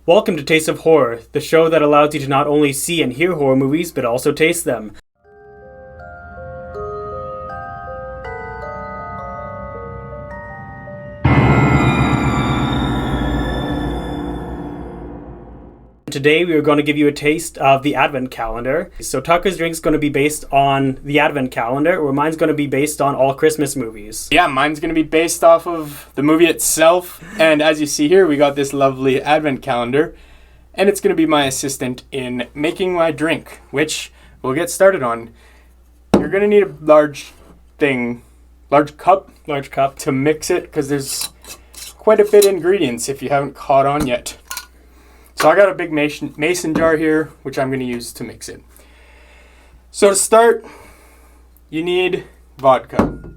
Welcome to Taste of Horror, the show that allows you to not only see and hear horror movies, but also taste them. Today we are going to give you a taste of the Advent calendar. So Tucker's drink's going to be based on the Advent calendar, where mine's going to be based on all Christmas movies. Yeah, mine's going to be based off of the movie itself. And as you see here, we got this lovely Advent calendar. And it's going to be my assistant in making my drink, which we'll get started on. You're going to need a large cup to mix it, because there's quite a bit of ingredients if you haven't caught on yet. So I got a big mason jar here, which I'm going to use to mix it. So to start, you need vodka.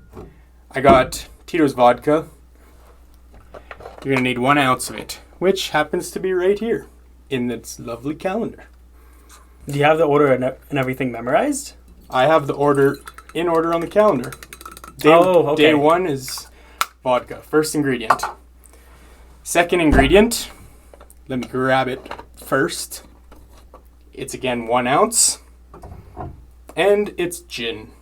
I got Tito's vodka. You're going to need 1 ounce of it, which happens to be right here in this lovely calendar. Do you have the order and everything memorized? I have the order in order on the calendar. Okay. Day 1 is vodka, first ingredient. Second ingredient, let me grab it first. It's again 1 ounce. And it's gin.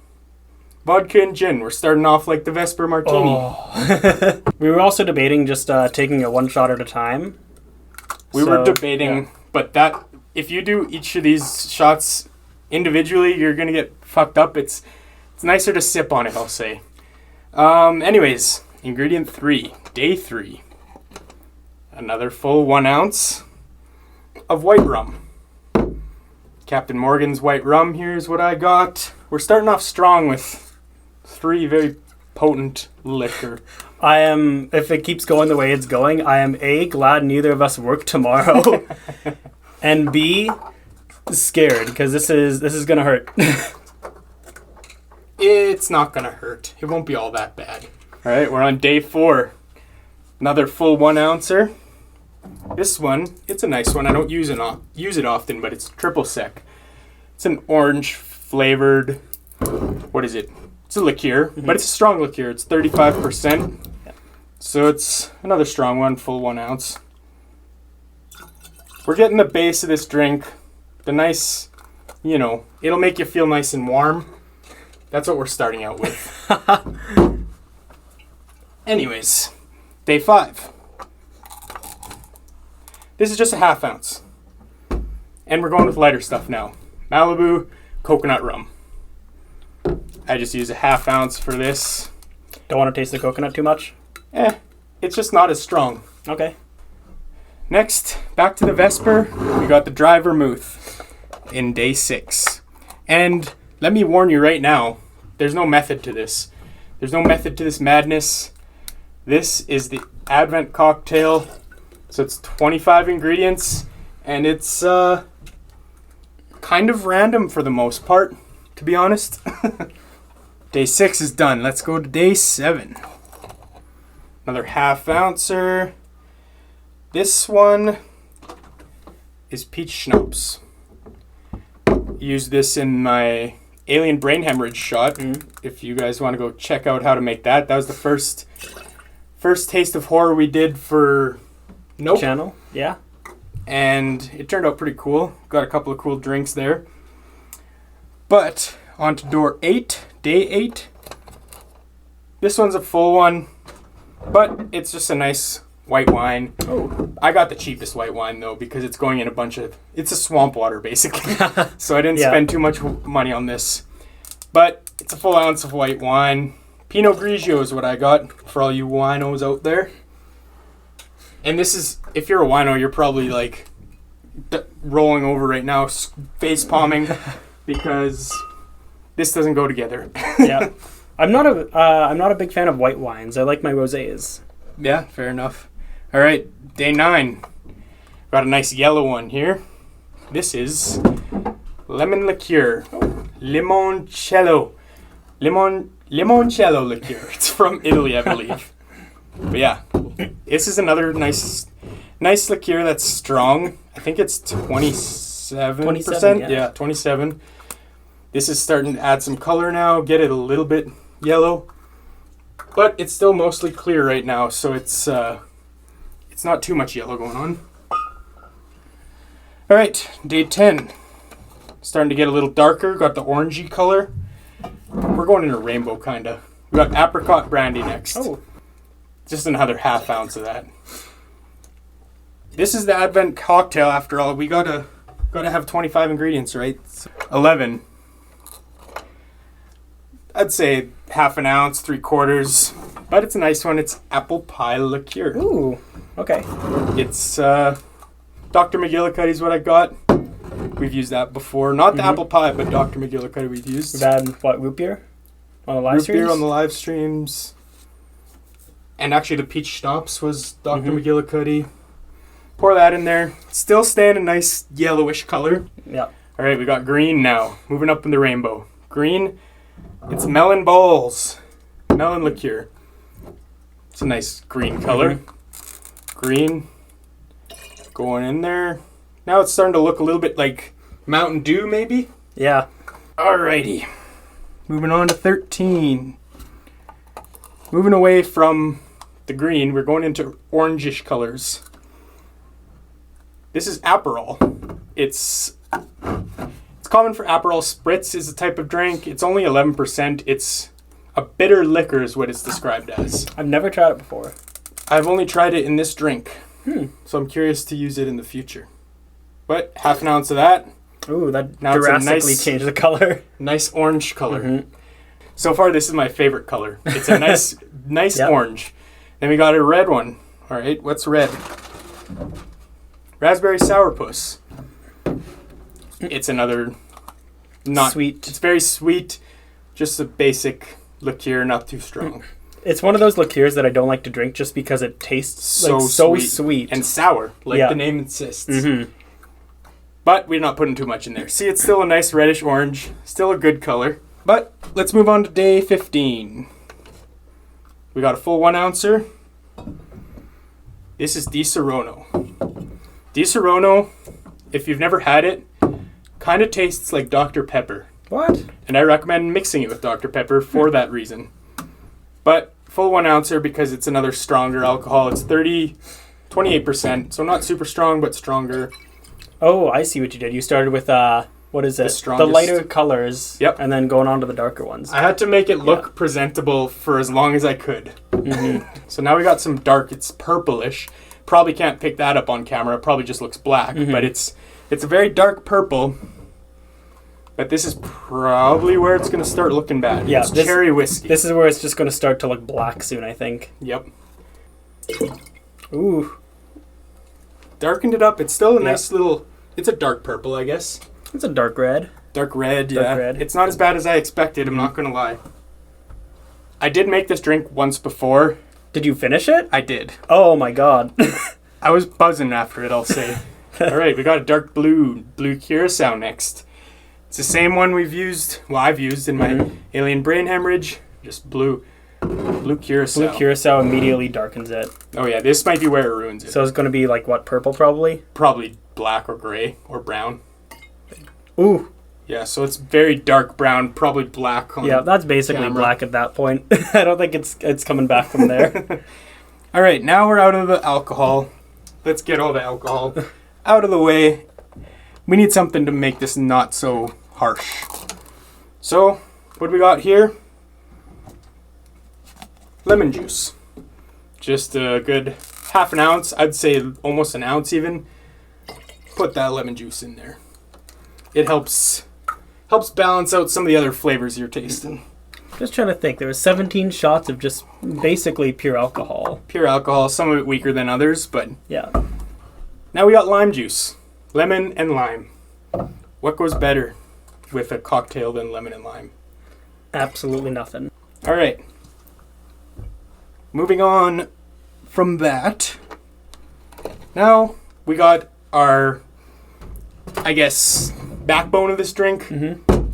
Vodka and gin. We're starting off like the Vesper Martini. Oh. We were also debating just taking it one shot at a time. We were debating, but that if you do each of these shots individually, you're going to get fucked up. It's nicer to sip on it, I'll say. Anyways, ingredient 3, day 3. Another full 1 ounce of white rum. Captain Morgan's white rum, here's what I got. We're starting off strong with 3 very potent liquor. If it keeps going the way it's going, I am A, glad neither of us work tomorrow, and B, scared, because this is gonna hurt. It's not gonna hurt. It won't be all that bad. Alright, we're on day 4. Another full 1 ouncer. This one, it's a nice one. I don't use it often, but it's triple sec. It's an orange flavored, what is it? It's a liqueur, but it's a strong liqueur. It's 35%. So it's another strong one, full 1 ounce. We're getting the base of this drink. The nice, it'll make you feel nice and warm. That's what we're starting out with. Anyways, day 5. This is just a ½ ounce. And we're going with lighter stuff now. Malibu coconut rum. I just use a ½ ounce for this. Don't want to taste the coconut too much? It's just not as strong. Okay. Next, back to the Vesper. We got the dry vermouth in day 6. And let me warn you right now, there's no method to this. There's no method to this madness. This is the Advent cocktail. So it's 25 ingredients, and it's kind of random for the most part, to be honest. Day 6 is done. Let's go to day 7. Another ½ ouncer. This one is peach schnapps. Use this in my alien brain hemorrhage shot. If you guys want to go check out how to make that. That was the first taste of horror we did for channel. Yeah. And it turned out pretty cool. Got a couple of cool drinks there. But on to day 8. This one's a full one, but it's just a nice white wine. Oh. I got the cheapest white wine though, because it's going in it's a swamp water basically. So I didn't spend too much money on this. But it's a full ounce of white wine. Pinot Grigio is what I got for all you winos out there. And this is, if you're a wino, you're probably like rolling over right now, face palming, because this doesn't go together. Yeah, I'm not a big fan of white wines. I like my rosés. Yeah, fair enough. All right, day 9. Got a nice yellow one here. This is lemon liqueur, limoncello liqueur. It's from Italy, I believe. But yeah, this is another nice liqueur that's strong. I think it's 27%. Yeah, 27. This is starting to add some color now, get it a little bit yellow. But it's still mostly clear right now, so it's not too much yellow going on. All right, day 10. Starting to get a little darker. Got the orangey color. We're going in a rainbow, kind of. We got apricot brandy next. Oh. Just another half ounce of that. This is the Advent cocktail, after all. We gotta have 25 ingredients, right? 11. I'd say half an ounce, 3/4. But it's a nice one. It's apple pie liqueur. Ooh. Okay. It's Dr. McGillicuddy is what I got. We've used that before. Not the apple pie, but Dr. McGillicuddy we've used. We've had, what, root beer? On the live Root streams? beer on the live streams. And actually the peach schnapps was Dr. McGillicuddy. Pour that in there. Still staying a nice yellowish color. Yeah. All right, we got green now. Moving up in the rainbow. Green, it's melon balls. Melon liqueur. It's a nice green color. Green. Going in there. Now it's starting to look a little bit like Mountain Dew, maybe? Yeah. Alrighty. Moving on to 13. Moving away from the green, we're going into orangish colors. This is Aperol. It's common for Aperol. Spritz is a type of drink. It's only 11%. It's a bitter liquor is what it's described as. I've never tried it before. I've only tried it in this drink. So I'm curious to use it in the future. But half an ounce of that. Ooh, that Now it's a drastically nice- changed the color. Nice orange color. So far, this is my favorite color. It's a nice, nice Yep. orange. Then we got a red one. All right, what's red? Raspberry sourpuss. It's another not Sweet. It's very sweet. Just a basic liqueur, not too strong. It's one of those liqueurs that I don't like to drink just because it tastes So like so sweet. sweet. And sour, like Yeah. the name insists. But we're not putting too much in there. See, it's still a nice reddish orange. Still a good color. But let's move on to day 15. We got a full 1 ouncer. This is Di Serono. Di Serono, if you've never had it, kind of tastes like Dr. Pepper. What? And I recommend mixing it with Dr. Pepper for that reason. But full 1 ouncer because it's another stronger alcohol. It's 28%, so not super strong, but stronger. Oh, I see what you did. You started with what is it? The strongest. lighter colors. Yep. And then going on to the darker ones. I had to make it look presentable for as long as I could. So now we got some dark. It's purplish. Probably can't pick that up on camera. It probably just looks black, but it's a very dark purple. But this is probably where it's going to start looking bad. Yeah, It's this- cherry whiskey. This is where it's just going to start to look black soon, I think. Yep. Ooh. Darkened it up. It's still a Yeah. nice little... It's a dark purple, I guess. It's a dark red. Dark red, yeah. red. It's not as bad as I expected, I'm not going to lie. I did make this drink once before. Did you finish it? I did. Oh my god. I was buzzing after it, I'll say. All right, we got a dark blue curacao next. It's the same one I've used in my alien brain hemorrhage. Just blue curacao. Blue curacao immediately darkens it. Oh yeah, this might be where it ruins it. So it's going to be like what, purple probably? Probably black or gray or brown. Ooh. Yeah, so it's very dark brown, probably black on Yeah, that's basically camera. black at that point. I don't think it's coming back from there. All right, now we're out of the alcohol. Let's get all the alcohol out of the way. We need something to make this not so harsh. So, what do we got here? Lemon juice. Just a good half an ounce. I'd say almost an ounce even. Put that lemon juice in there. It helps balance out some of the other flavors you're tasting. Just trying to think. There was 17 shots of just basically pure alcohol. Pure alcohol, some of it weaker than others, but Yeah. now we got lime juice. Lemon and lime. What goes better with a cocktail than lemon and lime? Absolutely nothing. All right. Moving on from that. Now we got our, I guess, backbone of this drink.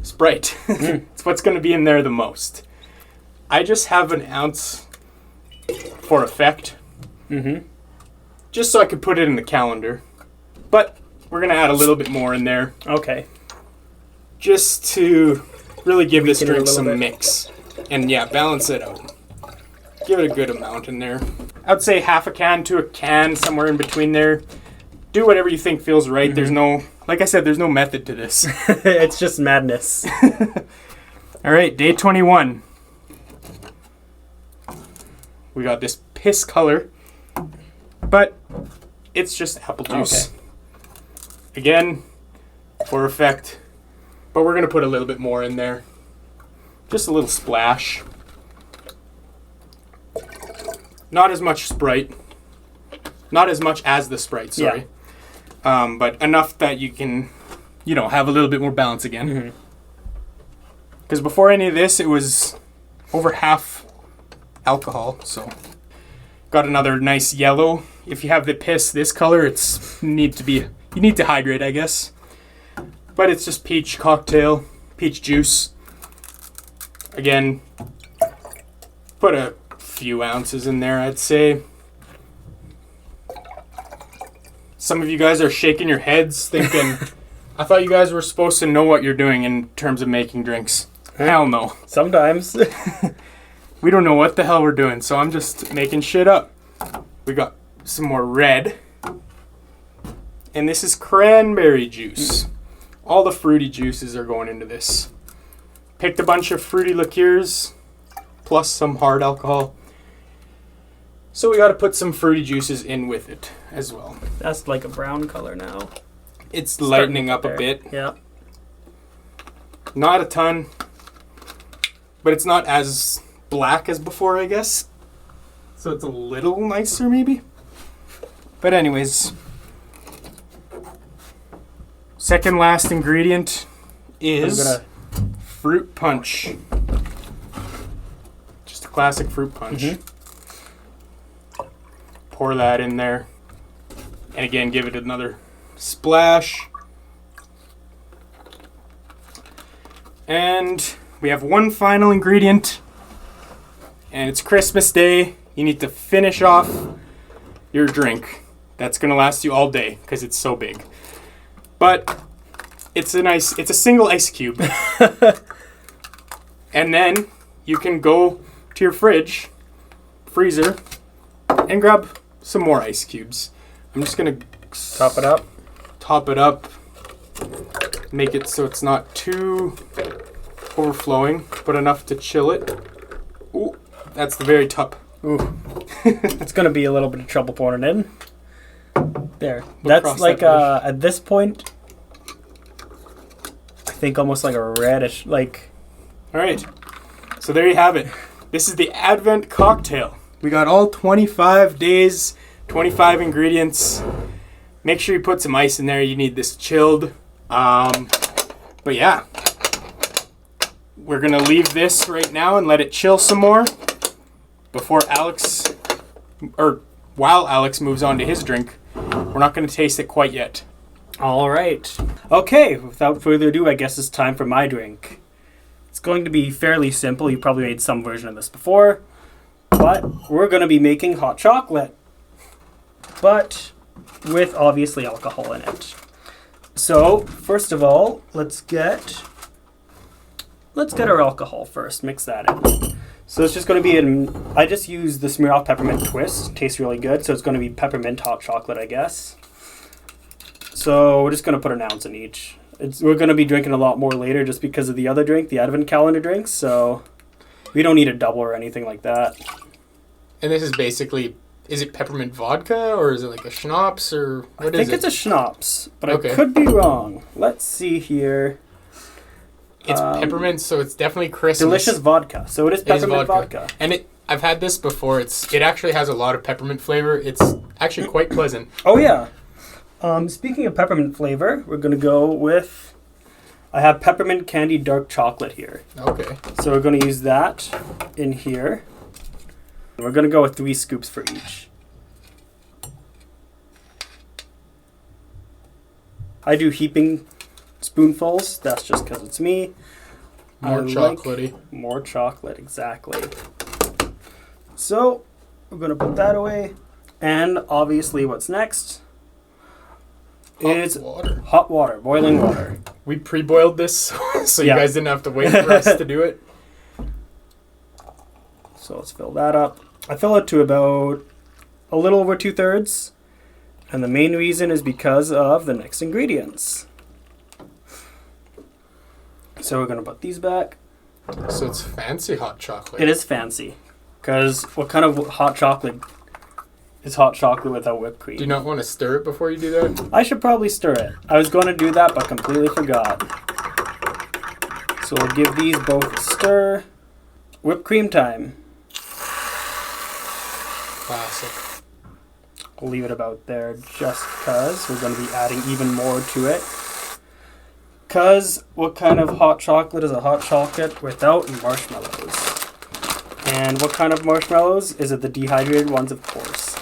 Sprite. It's what's going to be in there the most. I just have an ounce for effect. Just so I could put it in the calendar. But we're going to add a little bit more in there. Okay. Just to really give this Weaken it a drink little some bit. mix. And yeah, balance it out. Give it a good amount in there. I'd say half a can to a can, somewhere in between there. do whatever you think feels right. There's no, like I said, there's no method to this. It's just madness. All right, day 21. We got this piss color, but it's just apple juice. Okay. Again, for effect, but we're going to put a little bit more in there. Just a little splash. Not as much Sprite. Not as much as the Sprite, sorry. Yeah. But enough that you can, have a little bit more balance again. Because before any of this, it was over half alcohol. So got another nice yellow. If you have the piss this color, you need to hydrate, I guess. But it's just peach cocktail, peach juice. Again, put a few ounces in there, I'd say. Some of you guys are shaking your heads thinking, I thought you guys were supposed to know what you're doing in terms of making drinks. Hell no. Sometimes. We don't know what the hell we're doing, so I'm just making shit up. We got some more red. And this is cranberry juice. All the fruity juices are going into this. Picked a bunch of fruity liqueurs, plus some hard alcohol. So we got to put some fruity juices in with it as well. That's like a brown color now. It's lightening up a bit. Yeah. Not a ton, but it's not as black as before, I guess. So it's a little nicer maybe. But anyways, second last ingredient is fruit punch. Just a classic fruit punch. Pour that in there. And again, give it another splash. And we have one final ingredient. And it's Christmas Day. You need to finish off your drink. That's going to last you all day because it's so big. But it's a single ice cube. And then you can go to your freezer, and grab some more ice cubes. I'm just going to top it up. Make it so it's not too overflowing, but enough to chill it. Ooh, that's the very top. Ooh. It's going to be a little bit of trouble pouring it in. There. That's like, at this point, I think almost like a reddish, like... All right. So there you have it. This is the Advent cocktail. We got all 25 days, 25 ingredients. Make sure you put some ice in there. You need this chilled. But yeah. We're going to leave this right now and let it chill some more while Alex moves on to his drink. We're not going to taste it quite yet. All right. Okay, without further ado, I guess it's time for my drink. It's going to be fairly simple. You probably made some version of this before. But we're going to be making hot chocolate. But with obviously alcohol in it. So, first of all, let's get our alcohol first. Mix that in. So it's just going to be I just used the Smear Off Peppermint Twist. Tastes really good. So it's going to be peppermint hot chocolate, I guess. So we're just going to put an ounce in each. We're going to be drinking a lot more later just because of the other drink, the Advent calendar drinks. So we don't need a double or anything like that. And this is basically, is it peppermint vodka or is it like a schnapps or what is it? I think it's a schnapps, but I could be wrong. Let's see here. It's peppermint, so it's definitely Christmas. Delicious vodka. So it is peppermint vodka. And I've had this before. It actually has a lot of peppermint flavor. It's actually quite pleasant. Oh yeah. Speaking of peppermint flavor, we're going to go with... I have peppermint candy dark chocolate here. Okay. So we're going to use that in here. And we're going to go with 3 scoops for each. I do heaping spoonfuls. That's just because it's me. More chocolatey. More chocolate, exactly. So we're going to put that away. And obviously what's next? Hot water, boiling water. We pre-boiled this so you guys didn't have to wait for us to do it. So let's fill that up. I fill it to about a little over 2/3. And the main reason is because of the next ingredients. So we're going to put these back. So it's fancy hot chocolate. It is fancy. Because what kind of hot chocolate is hot chocolate without whipped cream? Do you not want to stir it before you do that? I should probably stir it. I was going to do that, but completely forgot. So we'll give these both a stir. Whipped cream time. Classic. We'll leave it about there just because we're going to be adding even more to it. Because what kind of hot chocolate is a hot chocolate without marshmallows? And what kind of marshmallows? Is it the dehydrated ones, of course.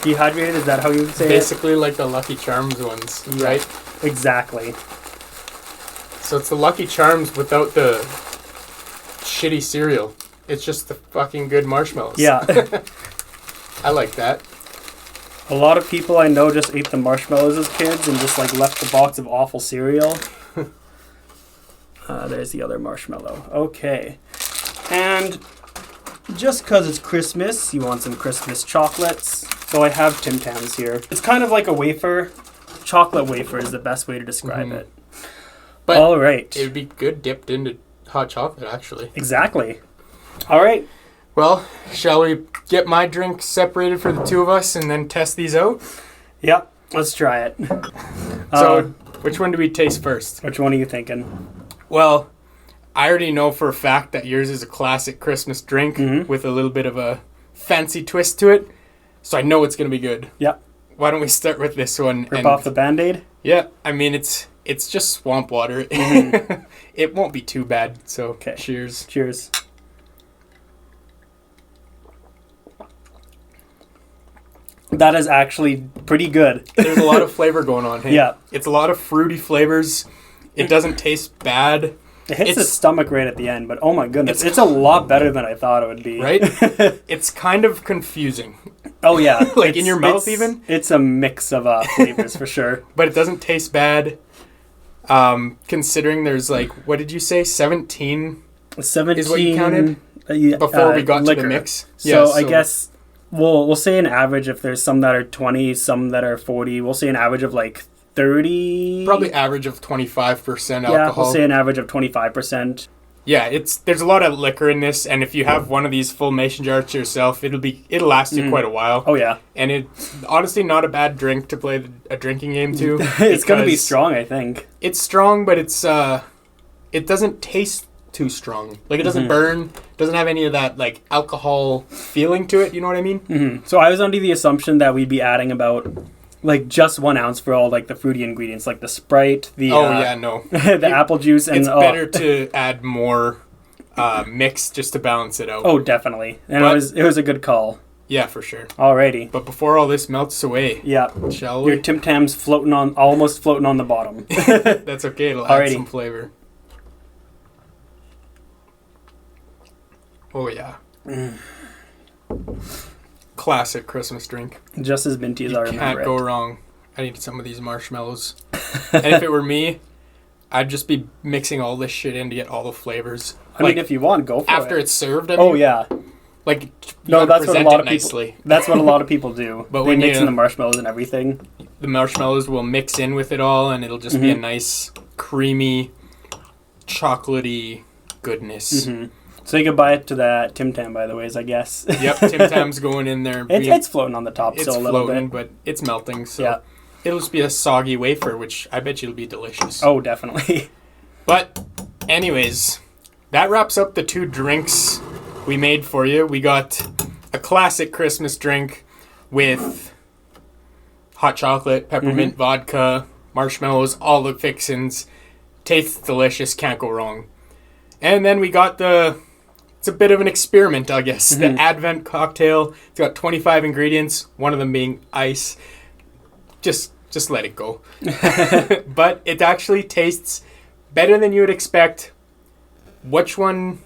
Dehydrated, is that how you would say Basically like the Lucky Charms ones, right? Exactly. So it's the Lucky Charms without the shitty cereal. It's just the fucking good marshmallows. Yeah. I like that. A lot of people I know just ate the marshmallows as kids and just like left the box of awful cereal. There's the other marshmallow. Okay. And just because it's Christmas, you want some Christmas chocolates. So I have Tim Tams here. It's kind of like a wafer. Chocolate wafer is the best way to describe it. But all right. It would be good dipped into hot chocolate, actually. Exactly. All right. Well, shall we get my drink separated for the two of us and then test these out? Yep. Let's try it. So, which one do we taste first? Which one are you thinking? Well, I already know for a fact that yours is a classic Christmas drink with a little bit of a fancy twist to it. So I know it's going to be good. Yep. Why don't we start with this one? Rip off the Band-Aid? Yeah, I mean, it's just swamp water. It won't be too bad. So, okay. Cheers. Cheers. That is actually pretty good. There's a lot of flavor going on. Hey? Yeah. It's a lot of fruity flavors. It doesn't taste bad. It hits the stomach right at the end, but oh my goodness, it's a lot better than I thought it would be. Right? It's kind of confusing. Oh yeah. Like in your mouth even? It's a mix of flavors for sure. But it doesn't taste bad. Considering there's like, what did you say? 17 is what you counted? Before we got liquor. To the mix? So I guess we'll say an average if there's some that are 20, some that are 40. We'll say an average of like 30. Probably average of 25% alcohol. Yeah, we'll say an average of 25%. Yeah, there's a lot of liquor in this, and if you have one of these full mason jars to yourself, it'll last you quite a while. Oh yeah. And it's honestly not a bad drink to play a drinking game to. It's going to be strong, I think. It's strong, but it doesn't taste too strong. Like it doesn't burn, doesn't have any of that like alcohol feeling to it, you know what I mean? Mm-hmm. So I was under the assumption that we'd be adding about like just 1 ounce for all like the fruity ingredients, like the Sprite, the the apple juice, and it's better to add more mix just to balance it out. Oh, definitely, and it was a good call. Yeah, for sure. Alrighty, but before all this melts away, shall we? Your Tim Tams almost floating on the bottom. That's okay. It'll add some flavor. Oh yeah. Classic Christmas drink. Just as minty as I remember. Can't go wrong. I need some of these marshmallows. And if it were me, I'd just be mixing all this shit in to get all the flavors. I mean, if you want, go for it. After it's served, I mean, oh yeah. Like, no, that's what a lot of nicely. people. That's what a lot of people do. But they mix in the marshmallows and everything. The marshmallows will mix in with it all, and it'll just be a nice, creamy, chocolatey goodness. Say goodbye to that Tim Tam, by the way, I guess. Yep, Tim Tam's going in there. It's floating on the top still a little bit. But it's melting, so it'll just be a soggy wafer, which I bet you will be delicious. Oh, definitely. But anyways, that wraps up the 2 drinks we made for you. We got a classic Christmas drink with hot chocolate, peppermint vodka, marshmallows, all the fixins. Tastes delicious, can't go wrong. And then we got it's a bit of an experiment, I guess. The Advent cocktail. It's got 25 ingredients, one of them being ice. Just let it go. But it actually tastes better than you would expect. Which one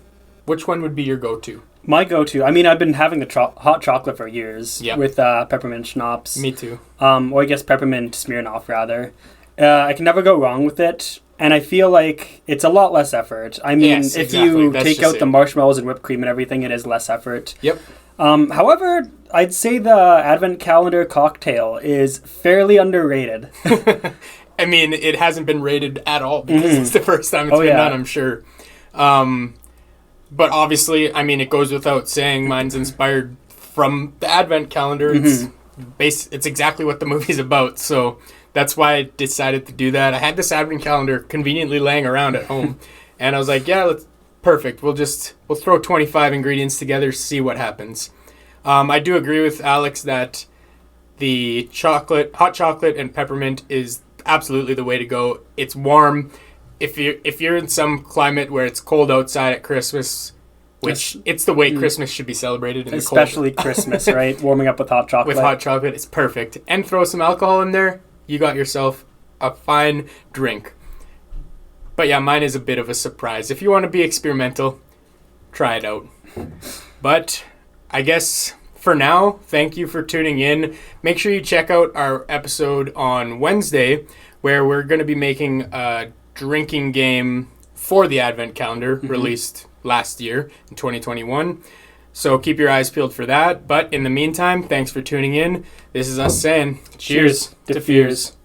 would be your go-to? My go-to. I mean, I've been having the hot chocolate for years with peppermint schnapps. Me too. Or I guess peppermint Smirnoff, rather. I can never go wrong with it. And I feel like it's a lot less effort. I mean, if you take out the marshmallows and whipped cream and everything, it is less effort. Yep. However, I'd say the Advent calendar cocktail is fairly underrated. I mean, it hasn't been rated at all because it's the first time it's been done, I'm sure. But obviously, I mean, it goes without saying, mine's inspired from the Advent calendar. It's exactly what the movie's about, so that's why I decided to do that. I had this Advent calendar conveniently laying around at home, and I was like, yeah, perfect. We'll throw 25 ingredients together, see what happens. I do agree with Alex that the hot chocolate and peppermint is absolutely the way to go. It's warm. If you're in some climate where it's cold outside at Christmas, which it's the way Christmas should be celebrated, especially Christmas, right? Warming up with hot chocolate. With hot chocolate, it's perfect. And throw some alcohol in there, you got yourself a fine drink. But yeah, mine is a bit of a surprise. If you want to be experimental, try it out. But I guess for now, thank you for tuning in. Make sure you check out our episode on Wednesday, where we're going to be making a drinking game for the Advent calendar, released last year in 2021. So keep your eyes peeled for that. But in the meantime, thanks for tuning in. This is us saying cheers to fears.